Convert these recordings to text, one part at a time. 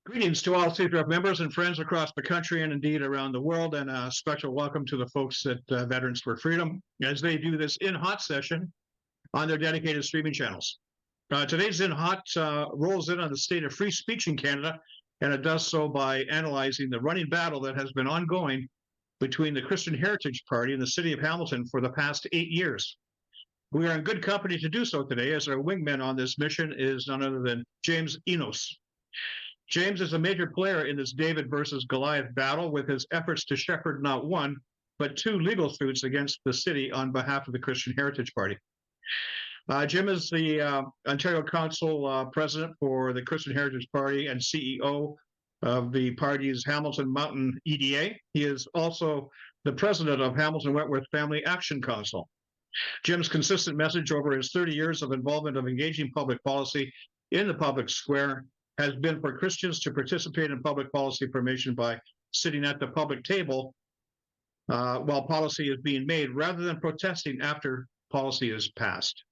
Greetings to all C3RF members and friends across the country and indeed around the world, and a special welcome to the folks at Veterans for Freedom as they do this In Hot session on their dedicated streaming channels. Today's In Hot rolls in on the state of free speech in Canada, and it does so by analyzing the running battle that has been ongoing between the Christian Heritage Party and the City of Hamiliton for the past 8 years. We are in good company to do so today, as our wingman on this mission is none other than James Enos. James is a major player in this David versus Goliath battle with his efforts to shepherd not one, but two legal suits against the city on behalf of the Christian Heritage Party. Jim is the Ontario Council president for the Christian Heritage Party and CEO of the party's Hamilton Mountain EDA. He is also the president of Hamilton Wentworth Family Action Council. Jim's consistent message over his 30 years of involvement of engaging public policy in the public square has been for Christians to participate in public policy formation by sitting at the public table while policy is being made, rather than protesting after policy is passed.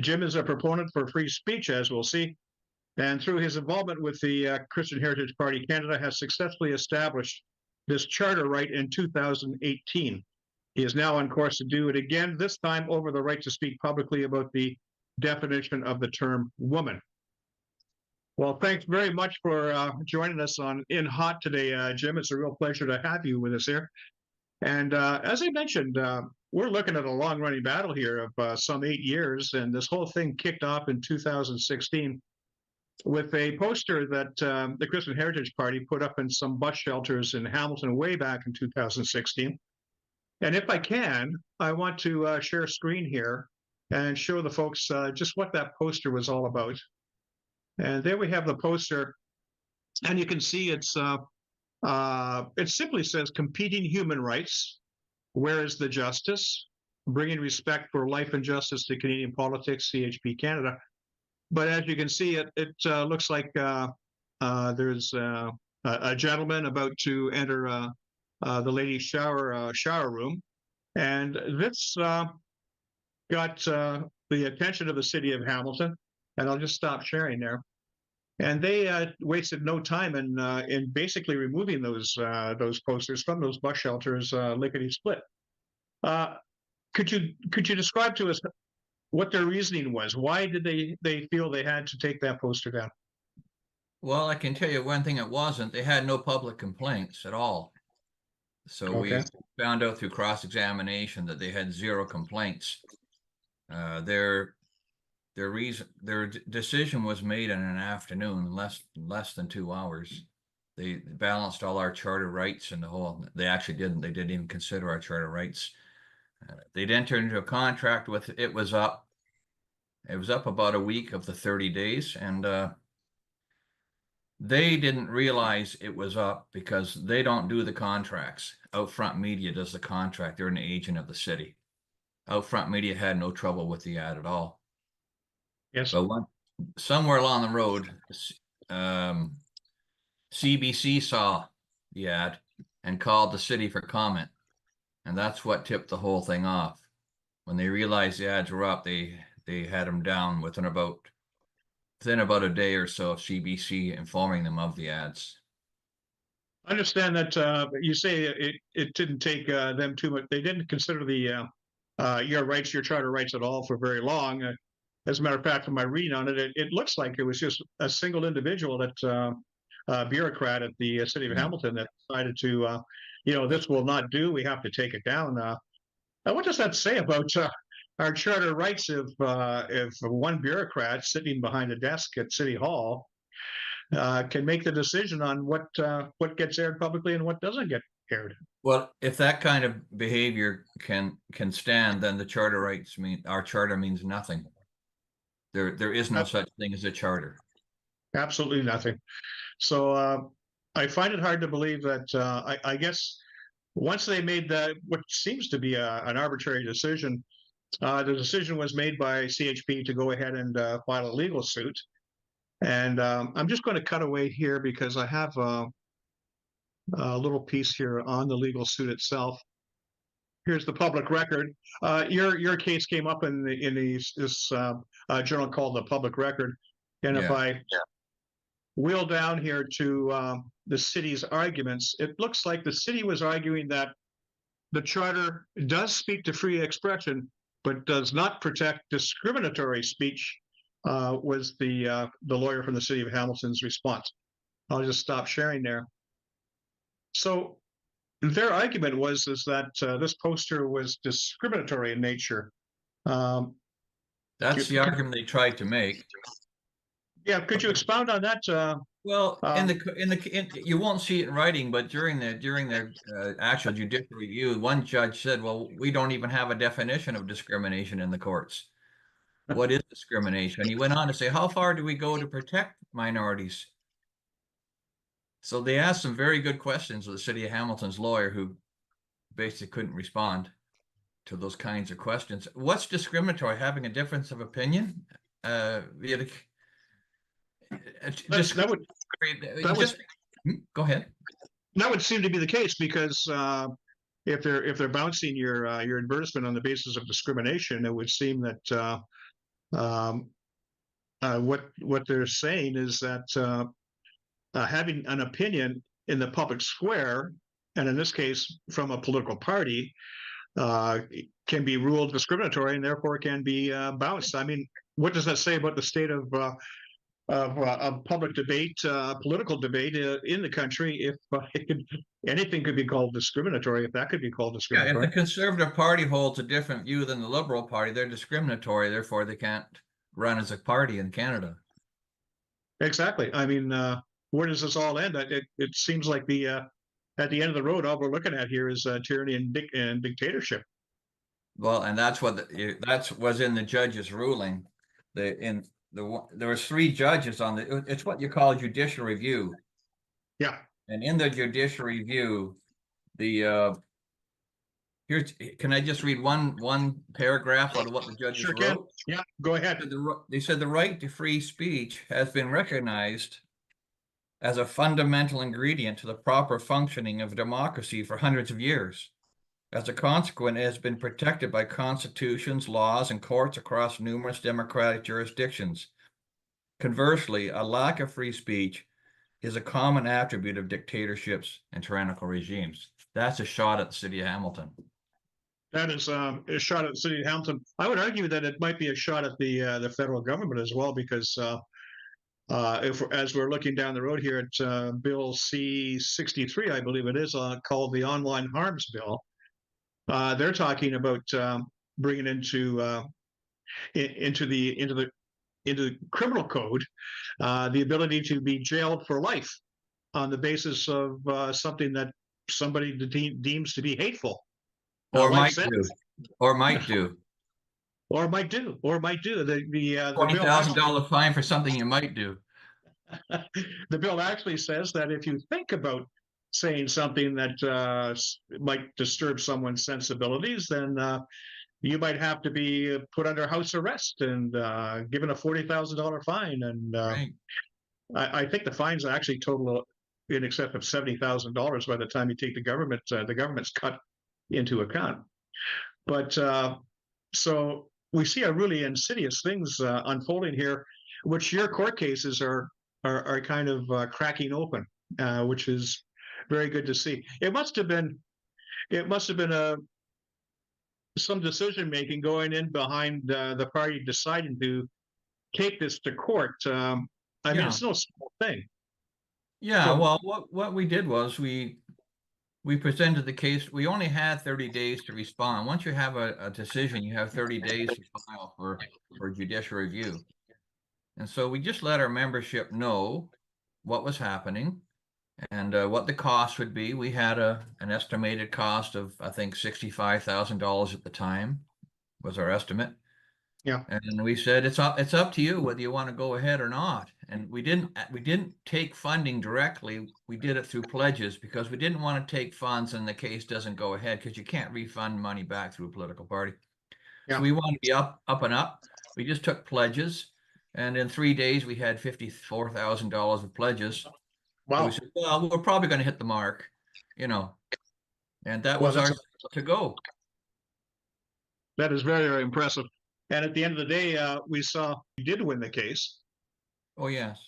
Jim is a proponent for free speech, as we'll see, and through his involvement with the Christian Heritage Party Canada has successfully established this charter right in 2018. He is now on course to do it again, this time over the right to speak publicly about the definition of the term woman. Well, thanks very much for joining us on In Hot today, Jim. It's a real pleasure to have you with us here. And as I mentioned, we're looking at a long-running battle here of some 8 years, and this whole thing kicked off in 2016 with a poster that the Christian Heritage Party put up in some bus shelters in Hamilton way back in 2016. And if I can, I want to share a screen here and show the folks just what that poster was all about. And there we have the poster, and you can see it simply says competing human rights. Where is the justice? Bringing respect for life and justice to Canadian politics, CHP Canada. But as you can see, it looks like there's a gentleman about to enter the ladies' shower room, and this got the attention of the City of Hamilton. And I'll just stop sharing there. And they wasted no time in basically removing those posters from those bus shelters, lickety split. Could you describe to us what their reasoning was? Why did they feel they had to take that poster down? Well, I can tell you one thing it wasn't. They had no public complaints at all. So Okay. we found out through cross-examination that they had 0 complaints. Their decision was made in an afternoon, less than 2 hours. They balanced all our charter rights and the whole. They actually didn't. They didn't even consider our charter rights. They'd entered into a contract with it. Was up. It was up about a week of the 30 days, and they didn't realize it was up because they don't do the contracts. Outfront Media does the contract. They're an agent of the city. Outfront Media had no trouble with the ad at all. Yes. But somewhere along the road, CBC saw the ad and called the city for comment. And that's what tipped the whole thing off. When they realized the ads were up, they had them down within about a day or so of CBC informing them of the ads. I understand that you say it didn't take them too much. They didn't consider your rights, your charter rights at all for very long. As a matter of fact, from my reading on it, it looks like it was just a single individual, that bureaucrat at the City of Hamilton, that decided to, this will not do. We have to take it down. What does that say about our charter rights if one bureaucrat sitting behind a desk at City Hall can make the decision on what gets aired publicly and what doesn't get aired? Well, if that kind of behavior can stand, then the charter rights our charter means nothing. There is no such thing as a charter. Absolutely nothing. So I find it hard to believe that I guess once they made what seems to be an arbitrary decision, the decision was made by CHP to go ahead and file a legal suit. And I'm just going to cut away here because I have a little piece here on the legal suit itself. Here's the public record. Your case came up in this journal called The Public Record, and wheel down here to the city's arguments, it looks like the city was arguing that the charter does speak to free expression, but does not protect discriminatory speech. Was the lawyer from the City of Hamilton's response? I'll just stop sharing there. So their argument was is that this poster was discriminatory in nature. That's the argument they tried to make. Yeah, could you expound on that? Well, you won't see it in writing, but during the actual judicial review, one judge said, "Well, we don't even have a definition of discrimination in the courts. What is discrimination?" And he went on to say, "How far do we go to protect minorities?" So they asked some very good questions of the City of Hamilton's lawyer, who basically couldn't respond to those kinds of questions. What's discriminatory? Having a difference of opinion? Go ahead. That would seem to be the case because if they're bouncing your advertisement on the basis of discrimination, it would seem that what they're saying is that having an opinion in the public square, and in this case from a political party, can be ruled discriminatory and therefore can be bounced. I mean, what does that say about the state of public debate, political debate in the country? If anything could be called discriminatory, if that could be called discriminatory. Yeah, if the Conservative Party holds a different view than the Liberal Party, they're discriminatory. Therefore, they can't run as a party in Canada. Exactly. I mean, where does this all end? It seems like at the end of the road, all we're looking at here is tyranny and dictatorship. Well, and that's what that was in the judge's ruling. There was 3 judges on it's what you call a judicial review. Yeah. And in the judicial review, can I just read one paragraph out of what the judges Sure wrote? can. Yeah, go ahead. They said the right to free speech has been recognized as a fundamental ingredient to the proper functioning of democracy for hundreds of years. As a consequence, it has been protected by constitutions, laws, and courts across numerous democratic jurisdictions. Conversely, a lack of free speech is a common attribute of dictatorships and tyrannical regimes. That's a shot at the City of Hamilton. That is a shot at the City of Hamilton. I would argue that it might be a shot at the federal government as well, because as we're looking down the road here at Bill C-63, I believe it is, called the Online Harms Bill, they're talking about bringing into the criminal code the ability to be jailed for life on the basis of something that somebody deems to be hateful, or might do. The $20,000 fine for something you might do. The bill actually says that if you think about saying something that might disturb someone's sensibilities, then you might have to be put under house arrest and given a $40,000 fine. And Right. I think the fines actually total in excess of $70,000 by the time you take the government's cut into account. But so we see a really insidious things unfolding here, which your court cases are kind of cracking open, which is very good to see. It must have been some decision making going in behind the party deciding to take this to court. I mean, it's no small thing. Yeah, well, what we did was we presented the case. We only had 30 days to respond. Once you have a decision, you have 30 days to file for judicial review. And so we just let our membership know what was happening and what the cost would be. We had an estimated cost of, I think, $65,000 at the time was our estimate. Yeah. And we said, it's up to you whether you want to go ahead or not. And we didn't take funding directly. We did it through pledges because we didn't want to take funds and the case doesn't go ahead, because you can't refund money back through a political party. Yeah. So we wanted to be up and up. We just took pledges. And in 3 days, we had $54,000 of pledges. Wow. So we said, well, we're probably going to hit the mark, and that was our to go. That is very, very impressive. And at the end of the day, we saw we did win the case. Oh, yes.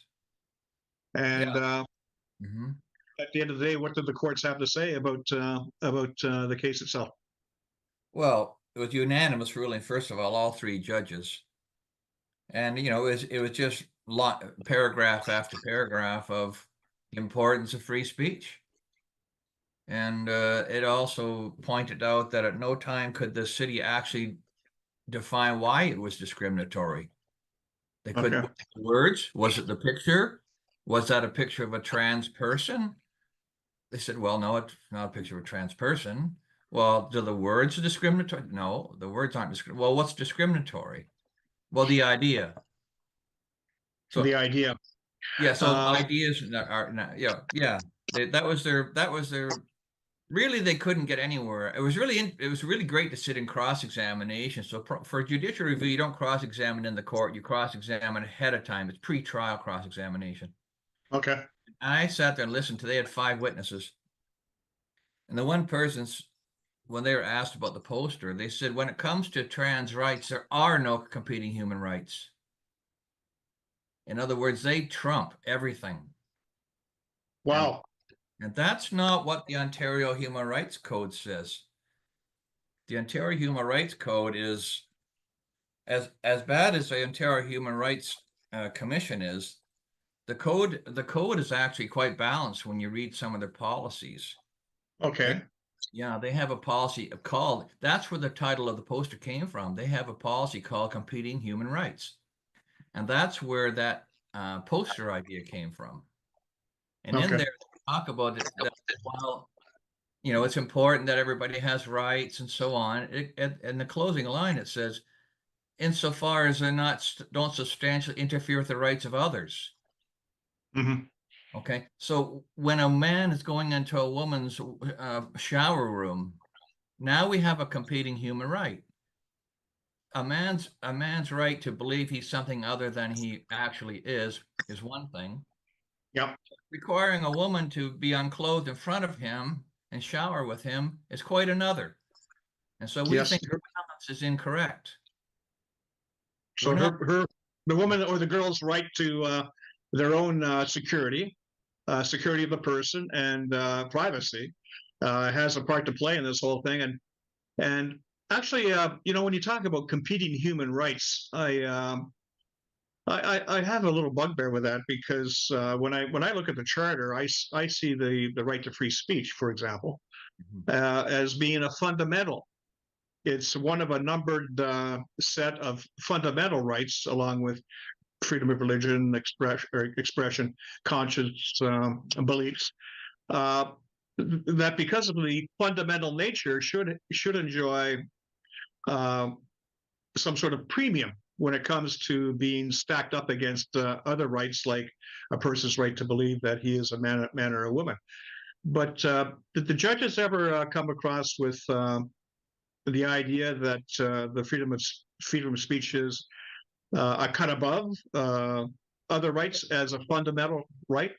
And Mhm. at the end of the day, what did the courts have to say about the case itself? Well, it was unanimous ruling, first of all three judges. And, it was just paragraph after paragraph of the importance of free speech. And it also pointed out that at no time could the city actually define why it was discriminatory. They couldn't. Okay. Words? Was it the picture? Was that a picture of a trans person? They said, well, no, it's not a picture of a trans person. Well, do the words discriminatory? No, the words aren't discriminatory. Well, what's discriminatory? Well, the idea. The So idea. yeah, so Uh, ideas are not, yeah. That was their. Really, they couldn't get anywhere. It was really great to sit in cross-examination. So for judicial review, you don't cross-examine in the court. You cross-examine ahead of time. It's pre-trial cross-examination. okay. I sat there and listened to. They had 5 witnesses, and the one person's when they were asked about the poster, they said, when it comes to trans rights, there are no competing human rights. In other words, they trump everything. Wow. And that's not what the Ontario Human Rights Code says. The Ontario Human Rights Code is as bad as the Ontario Human Rights Commission is. The code is actually quite balanced when you read some of their policies. Okay. They have a policy called, that's where the title of the poster came from. They have a policy called Competing Human Rights. And that's where that poster idea came from. And in Okay. there, they talk about it, that while, it's important that everybody has rights and so on. In the closing line, it says, insofar as they don't substantially interfere with the rights of others. Hmm. Okay, so when a man is going into a woman's shower room, now we have a competing human right. A man's right to believe he's something other than he actually is one thing. Yep. Requiring a woman to be unclothed in front of him and shower with him is quite another. And so we Yes. think the balance is incorrect. We're So not. the woman or the girl's right to their own security, security of the person, and privacy has a part to play in this whole thing. And actually, when you talk about competing human rights, I have a little bugbear with that because when I look at the charter, I see the right to free speech, for example, as being a fundamental. It's one of a numbered set of fundamental rights, along with freedom of religion, expression, conscience, beliefs. Uh, that because of the fundamental nature should enjoy uh, some sort of premium when it comes to being stacked up against other rights, like a person's right to believe that he is a man or a woman. But did the judges ever come across with the idea that the freedom of speech is a cut above other rights as a fundamental right?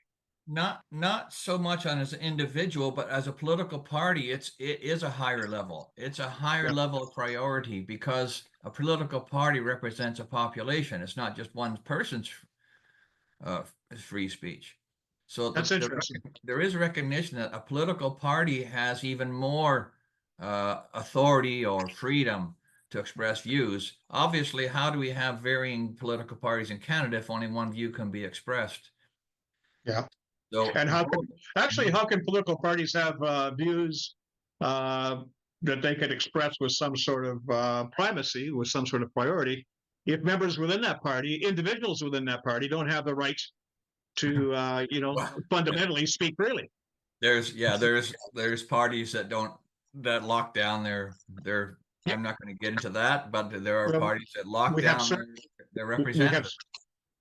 Not so much on as an individual, but as a political party, it is a higher level. It's a higher Yeah, level of priority because a political party represents a population. It's not just one person's uh, free speech. So that's interesting. there is recognition that a political party has even more authority or freedom to express views. Obviously, how do we have varying political parties in Canada if only one view can be expressed? Yeah. So And how can political parties have views uh, that they could express with some sort of primacy, with some sort of priority, if members within that party, individuals within that party, don't have the right to, well, fundamentally speak freely? there's parties that lock down their Yeah. I'm not going to get into that, but there are Well, parties that lock we have down cer- their we have representatives.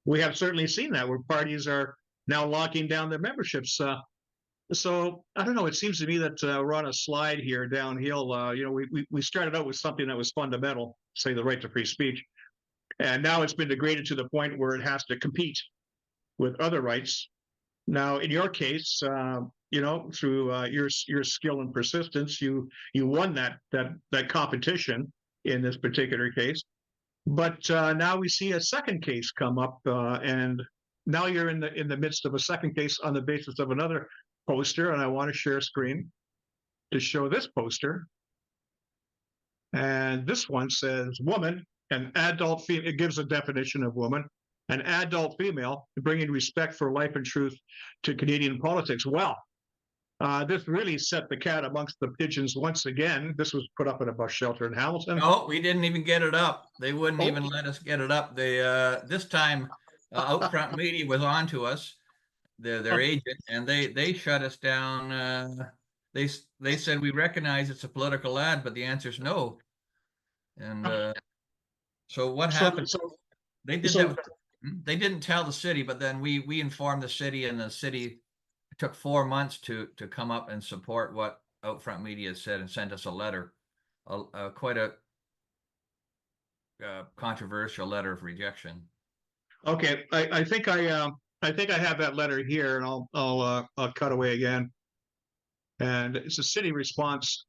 we have certainly seen that where parties are now locking down their memberships. So I don't know. It seems to me that we're on a slide here downhill. We started out with something that was fundamental, say the right to free speech, and now it's been degraded to the point where it has to compete with other rights. Now, in your case, through your skill and persistence, you won that competition in this particular case. But now we see a second case come up, and now you're in the midst of a second case on the basis of another poster, and I want to share screen to show this poster. And this one says woman, an adult female. It gives a definition of woman, an adult female, bringing respect for life and truth to Canadian politics. Well, this really set the cat amongst the pigeons once again. This was put up at a bus shelter in Hamilton. No, we didn't even get it up. They wouldn't Oh. even let us get it up. They this time Outfront Media was on to us, their agent, and they shut us down. They said we recognize it's a political ad, but the answer is no. And so what happened? They did that. They didn't tell the city, but then we informed the city, and the city took 4 months to come up and support what Outfront Media said and sent us a letter, quite a controversial letter of rejection. Okay, I think I have that letter here, and I'll cut away again. And it's a city response.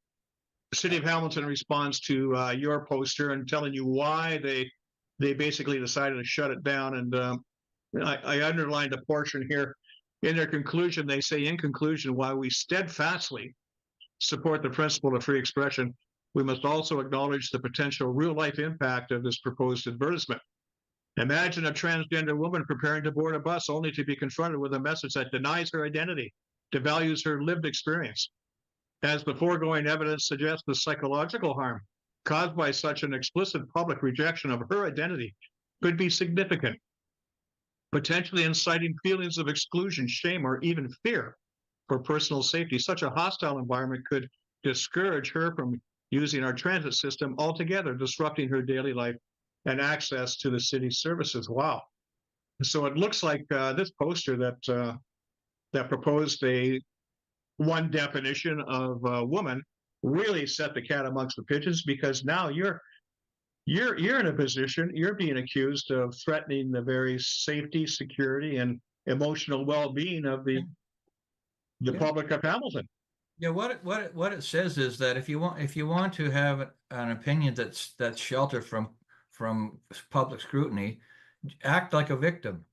The City of Hamilton responds to your poster and telling you why they basically decided to shut it down. And I underlined a portion here. In their conclusion, they say, in conclusion, while we steadfastly support the principle of free expression, we must also acknowledge the potential real-life impact of this proposed advertisement. Imagine a transgender woman preparing to board a bus only to be confronted with a message that denies her identity, devalues her lived experience. As the foregoing evidence suggests, the psychological harm caused by such an explicit public rejection of her identity could be significant, potentially inciting feelings of exclusion, shame, or even fear for personal safety. Such a hostile environment could discourage her from using our transit system altogether, disrupting her daily life and access to the city's services. Wow. So it looks like this poster that proposed one definition of a woman really set the cat amongst the pigeons, because now you're in a position, you're being accused of threatening the very safety, security, and emotional well-being of the public of Hamilton. Yeah, what it says is that if you want to have an opinion that's sheltered from public scrutiny, act like a victim.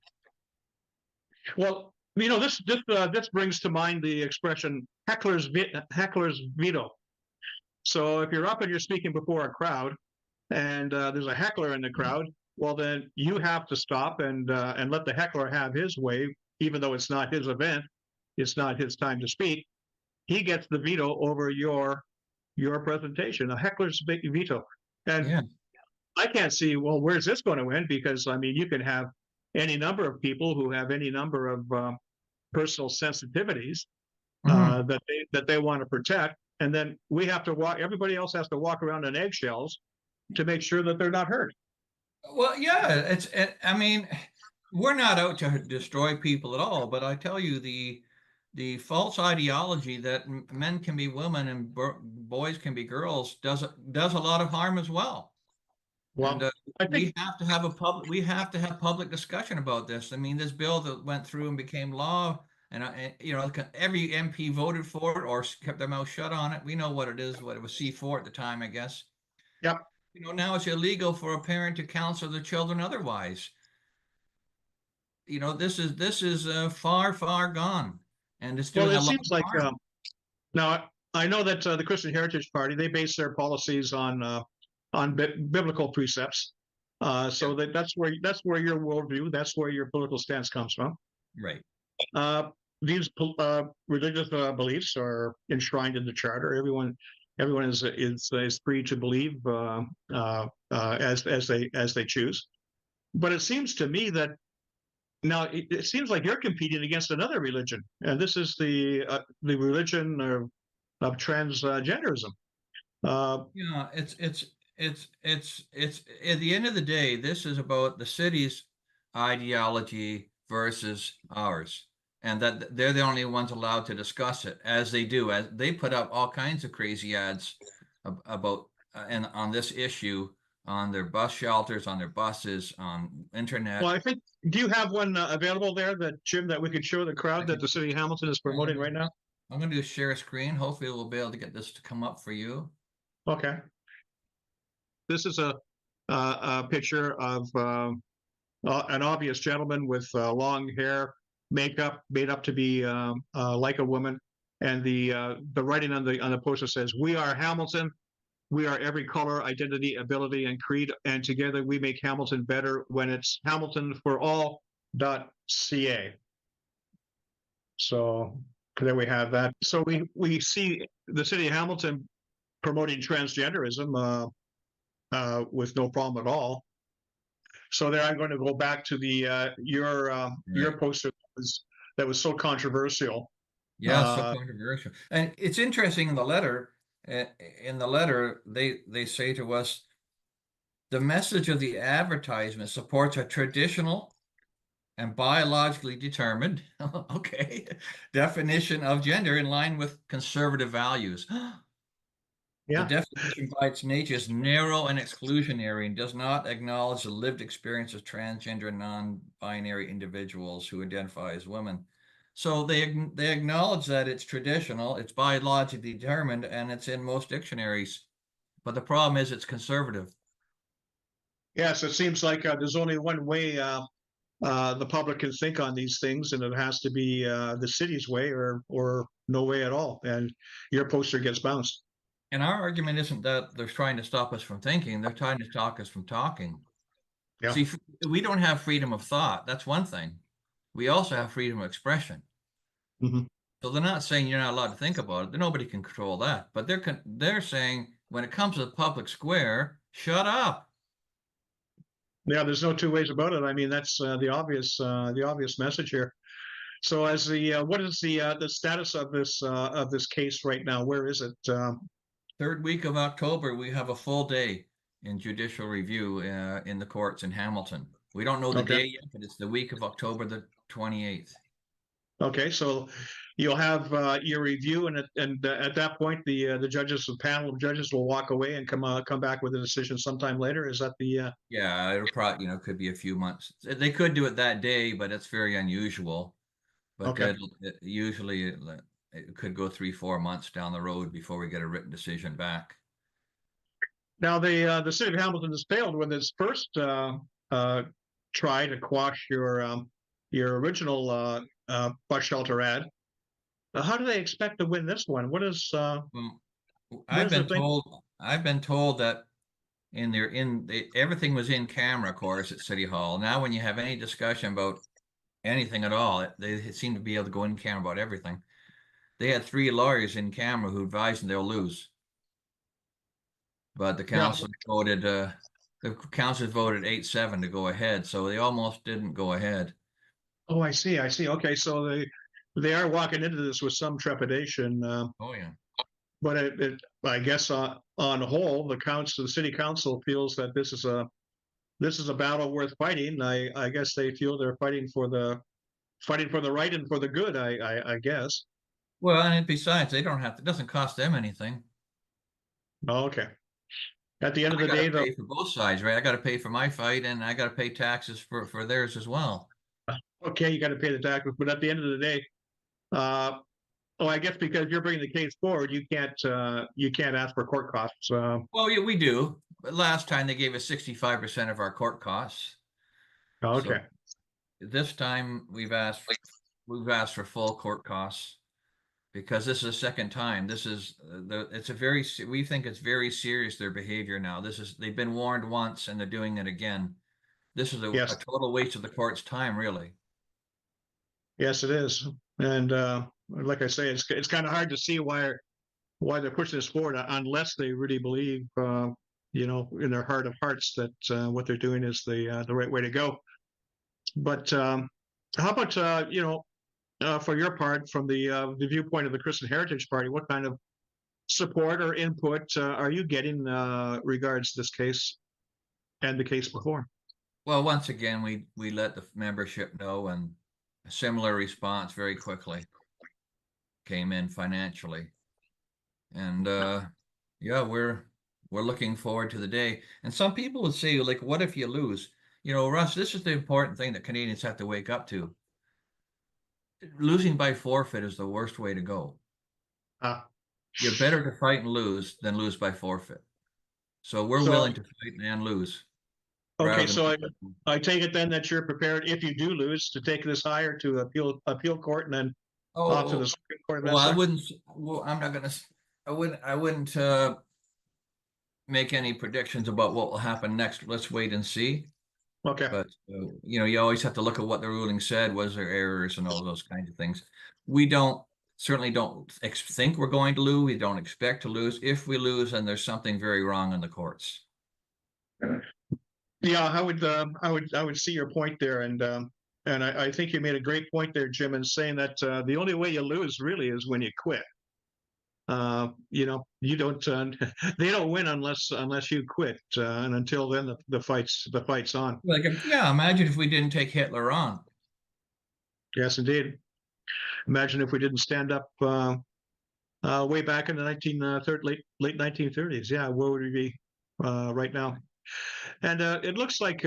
Well, this brings to mind the expression heckler's veto. So if you're up and you're speaking before a crowd, and there's a heckler in the crowd, well, then you have to stop and let the heckler have his way, even though it's not his event, it's not his time to speak. He gets the veto over your presentation, a heckler's veto. And I can't see, well, where's this going to end? Because I mean, you can have any number of people who have any number of personal sensitivities that they want to protect, and then we have to walk. Everybody else has to walk around on eggshells to make sure that they're not hurt. Well, yeah, I mean, we're not out to destroy people at all, but I tell you, the false ideology that men can be women and boys can be girls does a lot of harm as well. Well, and we have to have public discussion about this. I mean, this bill that went through and became law, and every MP voted for it or kept their mouth shut on it. We know what it is. What it was, C4 at the time, I guess. Yep. Now it's illegal for a parent to counsel their children otherwise. This is far, far gone, and it's doing a lot. Well, it seems like now I know that the Christian Heritage Party, they base their policies on biblical precepts, so that's where your worldview, that's where your political stance comes from. Right. These religious beliefs are enshrined in the charter. Everyone is free to believe as they choose. But it seems to me that now it seems like you're competing against another religion, and this is the religion of transgenderism. It's at the end of the day, this is about the city's ideology versus ours, and that they're the only ones allowed to discuss it, as they do. As they put up all kinds of crazy ads about and on this issue on their bus shelters, on their buses, on internet. Well, I think, do you have one available there, Jim, that we could show the crowd that the City of Hamilton is promoting right now? I'm going to do share a screen. Hopefully we'll be able to get this to come up for you. Okay. This is a picture of an obvious gentleman with long hair, makeup, made up to be like a woman, and the writing on the poster says, "We are Hamilton. We are every color, identity, ability, and creed, and together we make Hamilton better when it's hamiltonforall.ca." So there we have that. So we see the city of Hamilton promoting transgenderism with no problem at all. So there, I'm going to go back to the your poster that was so controversial. Yeah, so controversial. And it's interesting in the letter. In the letter, they say to us, the message of the advertisement supports a traditional and biologically determined, okay, definition of gender in line with conservative values. The Yeah, definition by its nature is narrow and exclusionary and does not acknowledge the lived experience of transgender and non-binary individuals who identify as women. So they acknowledge that it's traditional, it's biologically determined, and it's in most dictionaries. But the problem is it's conservative. yes, it seems like there's only one way the public can think on these things, and it has to be the city's way, or no way at all. And your poster gets bounced. And our argument isn't that they're trying to stop us from thinking, they're trying to stop us from talking. Yeah. See, we don't have freedom of thought. That's one thing. We also have freedom of expression. Mm-hmm. So they're not saying you're not allowed to think about it. Nobody can control that. But they're saying when it comes to the public square, shut up. Yeah, there's no two ways about it. I mean, that's the obvious message here. So, as what is the status of this case right now? Where is it? Third week of October, we have a full day in judicial review in the courts in Hamilton. We don't know the Okay. day yet, but it's the week of October the 28th. Okay, so you'll have your review, and at that point, the judges, the panel of judges, will walk away and come back with a decision sometime later. Is that the? Yeah, it'll probably, could be a few months. They could do it that day, but it's very unusual. But Okay. usually it could go 3-4 months down the road before we get a written decision back. Now, the city of Hamilton has failed with its first try to quash your original bus shelter ad. How do they expect to win this one? What is Well, what is the thing? I've been told that everything was in camera, of course, at City Hall. Now, when you have any discussion about anything at all, they seem to be able to go in camera about everything. They had 3 lawyers in camera who advised them they'll lose. But the Yeah. council voted, the council voted 8-7 to go ahead, so they almost didn't go ahead. Oh, I see. I see. Okay, so they are walking into this with some trepidation. Oh yeah. But I guess on the whole, the city council feels that this is a battle worth fighting. I guess they feel they're fighting for the right and for the good. I guess. Well, and besides, they don't have to, it doesn't cost them anything. Oh, okay. At the end of I the got day, to though, pay for both sides, right? I got to pay for my fight and I got to pay taxes for theirs as well. okay, you got to pay the taxes, but at the end of the day, oh, I guess because you're bringing the case forward, you can't ask for court costs. Well, yeah, we do. But last time they gave us 65% of our court costs. So Okay. this time we've asked for full court costs because this is the second time. This is we think it's very serious, their behavior now. They've been warned once and they're doing it again. This is a Yes. total waste of the court's time, really. Yes, it is. And like I say, it's kind of hard to see why they're pushing this forward unless they really believe, in their heart of hearts that what they're doing is the right way to go. But how about for your part, from the viewpoint of the Christian Heritage Party, what kind of support or input are you getting regards this case and the case before? Well, once again, we let the membership know, and a similar response very quickly came in financially. And yeah, we're looking forward to the day. And some people would say, like, what if you lose? Russ, this is the important thing that Canadians have to wake up to. Losing by forfeit is the worst way to go. You're better to fight and lose than lose by forfeit. So we're willing to fight and lose. Okay, rather so than. I take it then that you're prepared, if you do lose, to take this higher to appeal court and then off to Oh, the Supreme Court of well, I Minnesota? wouldn't, well, I'm not gonna, I wouldn't, make any predictions about what will happen next. Let's wait and see. Okay, But, you know, you always have to look at what the ruling said. Was there errors and all those kinds of things? We certainly don't think we're going to lose. We don't expect to lose. If we lose, then there's something very wrong in the courts. yeah, I would see your point there, and I think you made a great point there, Jim, in saying that the only way you lose really is when you quit. You know, you don't they don't win unless you quit, and until then the fight's on. Like, yeah, imagine if we didn't take Hitler on. Yes, indeed. Imagine if we didn't stand up way back in the late 1930s. Yeah, where would we be right now? And it looks like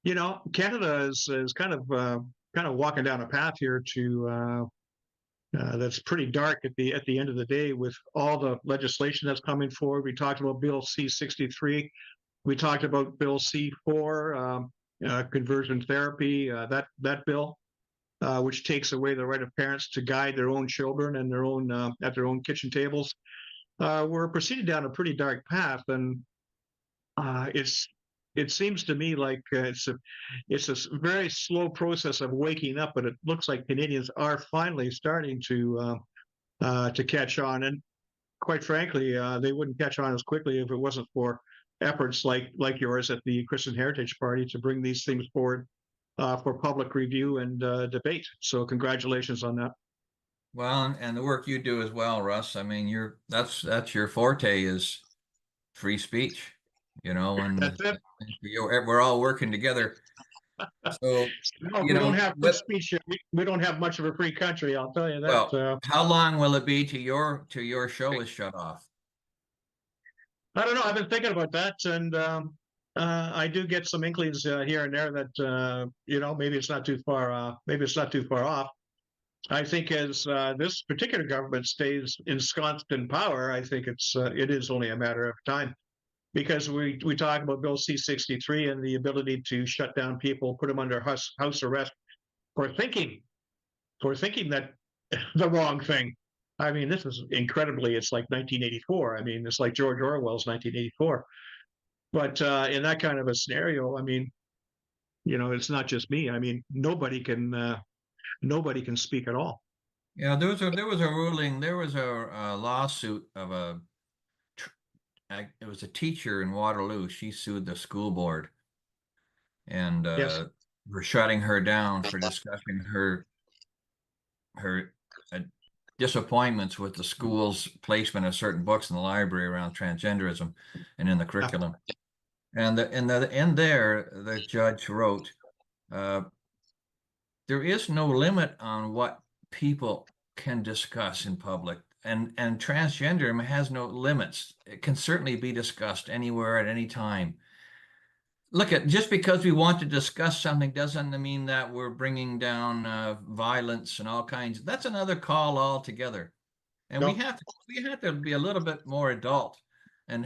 Canada is kind of walking down a path here to that's pretty dark at the end of the day with all the legislation that's coming forward. We talked about Bill C-63. We talked about Bill C-4, conversion therapy. That bill, which takes away the right of parents to guide their own children and their own at their own kitchen tables. We're proceeding down a pretty dark path, and it seems to me like it's a very slow process of waking up, but it looks like Canadians are finally starting to catch on. And quite frankly, they wouldn't catch on as quickly if it wasn't for efforts like yours at the Christian Heritage Party to bring these things forward for public review and debate. So congratulations on that. Well, and the work you do as well, Russ. I mean, that's your forte is free speech, you know, and That's it. we're all working together. So, No, if you we don't know, have free speech, we don't have much of a free country. I'll tell you that. well, how long will it be to your show is shut off? I don't know. I've been thinking about that, and I do get some inklings here and there that maybe it's not too far. Maybe it's not too far off. I think as this particular government stays ensconced in power, I think it is only a matter of time. Because we talk about Bill C-63 and the ability to shut down people, put them under house arrest for thinking that the wrong thing. I mean, this is incredibly. It's like 1984. I mean, it's like George Orwell's 1984. But in that kind of a scenario, I mean, it's not just me. I mean, nobody can speak at all. Yeah, there was a ruling. There was a lawsuit of it was a teacher in Waterloo. She sued the school board, and Yes. we're shutting her down for discussing her uh, disappointments with the school's placement of certain books in the library around transgenderism and in the curriculum. And in there, the judge wrote, there is no limit on what people can discuss in public. And transgender has no limits. It can certainly be discussed anywhere at any time. Look, just because we want to discuss something doesn't mean that we're bringing down violence and all kinds. That's another call altogether. And No. we have to be a little bit more adult and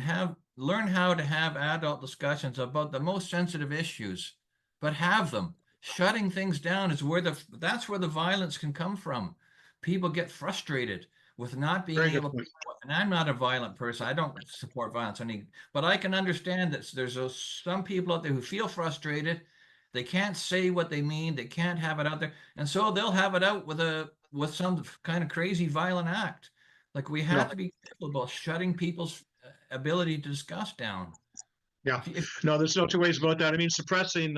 learn how to have adult discussions about the most sensitive issues, but have them. Shutting things down is that's where the violence can come from. People get frustrated with not being Very good able to, point. and I'm not a violent person. I don't support violence, but I can understand that there's some people out there who feel frustrated. They can't say what they mean. They can't have it out there. And so they'll have it out with some kind of crazy violent act. Like we have No. to be careful about shutting people's ability to discuss down. Yeah. No, there's no two ways about that. I mean, suppressing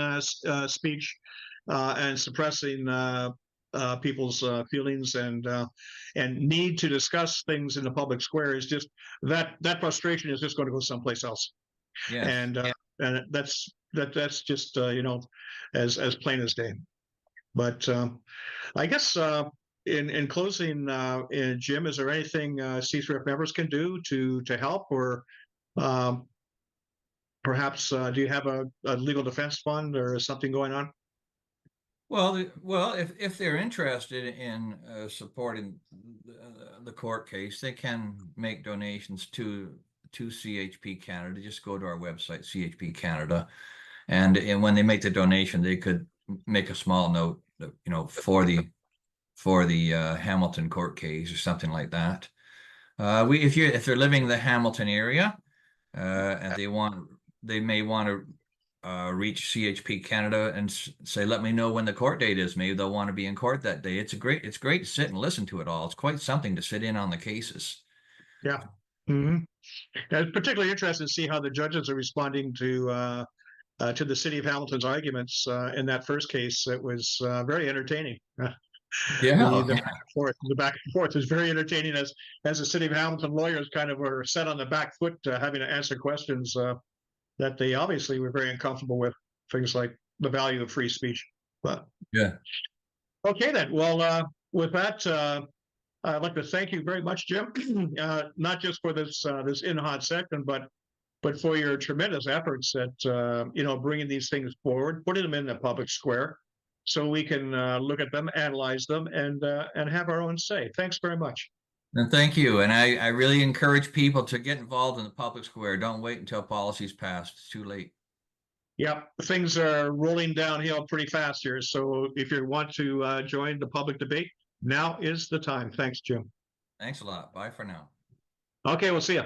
speech and suppressing people's feelings and need to discuss things in the public square is just that frustration is just going to go someplace else. Yes. And that's just as plain as day. But I guess in closing, Jim, is there anything C3RF members can do to help, or perhaps do you have a legal defense fund or something going on? Well, if they're interested in supporting the court case, they can make donations to to CHP Canada. Just go to our website, CHP Canada, and when they make the donation, they could make a small note, for the Hamilton court case or something like that. If they're living in the Hamilton area, and they may want to reach CHP Canada and say, let me know when the court date is. Maybe they'll want to be in court that day. It's great to sit and listen to it all. It's quite something to sit in on the cases. Yeah. Mm-hmm. It's particularly interesting to see how the judges are responding to the City of Hamilton's arguments in that first case. It was very entertaining. Yeah. The back and forth is very entertaining as the City of Hamilton lawyers kind of were set on the back foot, having to answer questions that they obviously were very uncomfortable with, things like the value of free speech. But yeah. Okay then. Well, with that, I'd like to thank you very much, Jim. Not just for this in hot second, but for your tremendous efforts at bringing these things forward, putting them in the public square, so we can look at them, analyze them, and have our own say. Thanks very much. And thank you. And I really encourage people to get involved in the public square. Don't wait until policy's passed. It's too late. Yeah, things are rolling downhill pretty fast here. So if you want to join the public debate, now is the time. Thanks, Jim. Thanks a lot. Bye for now. Okay, we'll see you.